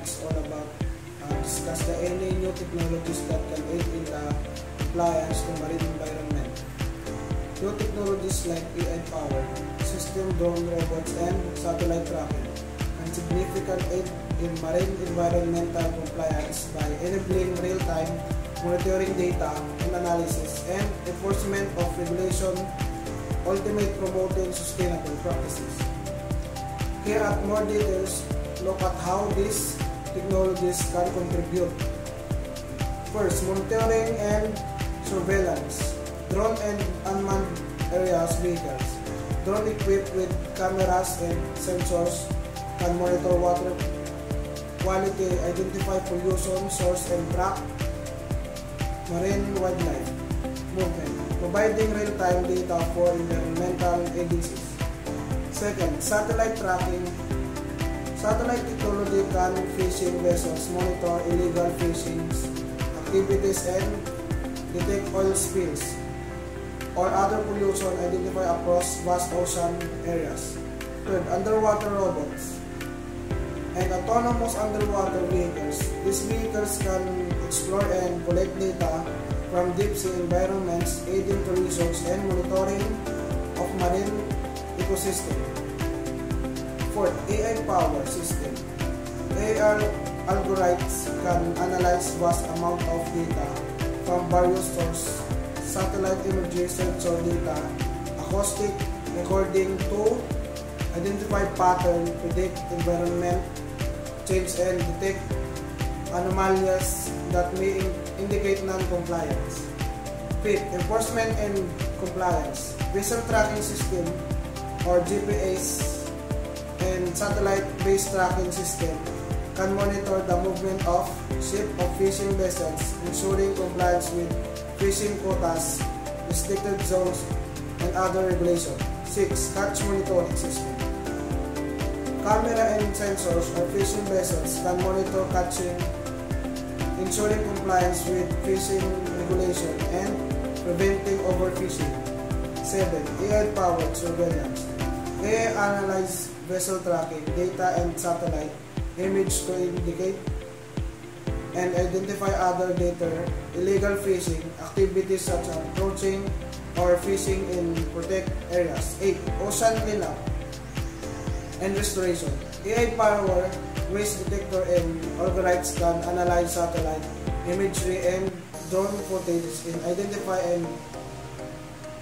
it's all about discuss any new technologies that can aid in the compliance to marine environment. New technologies like AI-powered system, drone robots, and satellite tracking can significant aid in marine environmental compliance by enabling real-time monitoring data and analysis and enforcement of regulation, ultimately promoting sustainable practices. Here at more details, look at how these technologies can contribute. First, monitoring and surveillance. Drone and unmanned areas vehicles. Drone equipped with cameras and sensors can monitor water quality, identify pollution source, and track marine wildlife movement, providing real-time data for environmental agencies. Second, satellite tracking. Satellite technology can fishing vessels monitor illegal fishing activities and detect oil spills or other pollution identified across vast ocean areas. Third, underwater robots and autonomous underwater vehicles. These vehicles can explore and collect data from deep sea environments, aiding to research and monitoring of marine ecosystem. Fourth, AI-powered system. AI algorithms can analyze vast amount of data from various sources, satellite imagery, sensor data, acoustic recording to identify pattern, predict environment change, and detect anomalies that may indicate non-compliance. Fifth, enforcement and compliance. Vessel tracking system or GPS and satellite-based tracking system can monitor the movement of ships of fishing vessels, ensuring compliance with fishing quotas, restricted zones, and other regulations. 6. Catch monitoring system. Camera and sensors on fishing vessels can monitor catching, ensuring compliance with fishing regulation and preventing overfishing. 7. AI-powered surveillance. AI analyze vessel tracking data and satellite image to indicate and identify other data, illegal fishing activities such as approaching or fishing in protected areas. 8. Ocean cleanup and restoration. AI-powered waste detector and algorithms can analyze satellite imagery and drone footage and identify and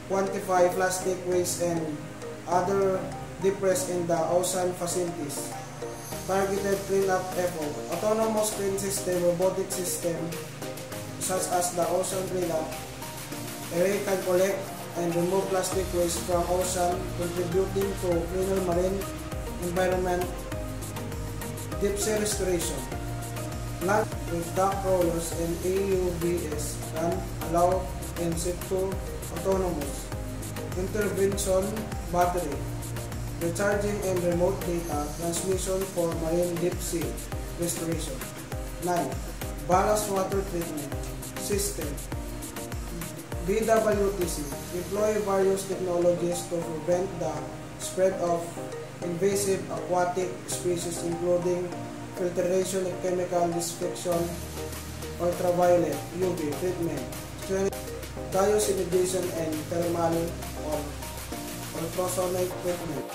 quantify plastic waste and other debris in the ocean facilities. Targeted cleanup effort. Autonomous crane system, robotic system such as the ocean cleanup area can collect and remove plastic waste from ocean, contributing to cleaner marine environment. Deep sea restoration. Land with dock rollers and AUVs can allow in situ autonomous intervention battery, recharging and remote data transmission for marine deep sea restoration. 9. Ballast water treatment system. BWTC employ various technologies to prevent the spread of invasive aquatic species, including filtration and chemical disinfection, ultraviolet UV treatment, biosinidation, and thermal or ultrasonic treatment.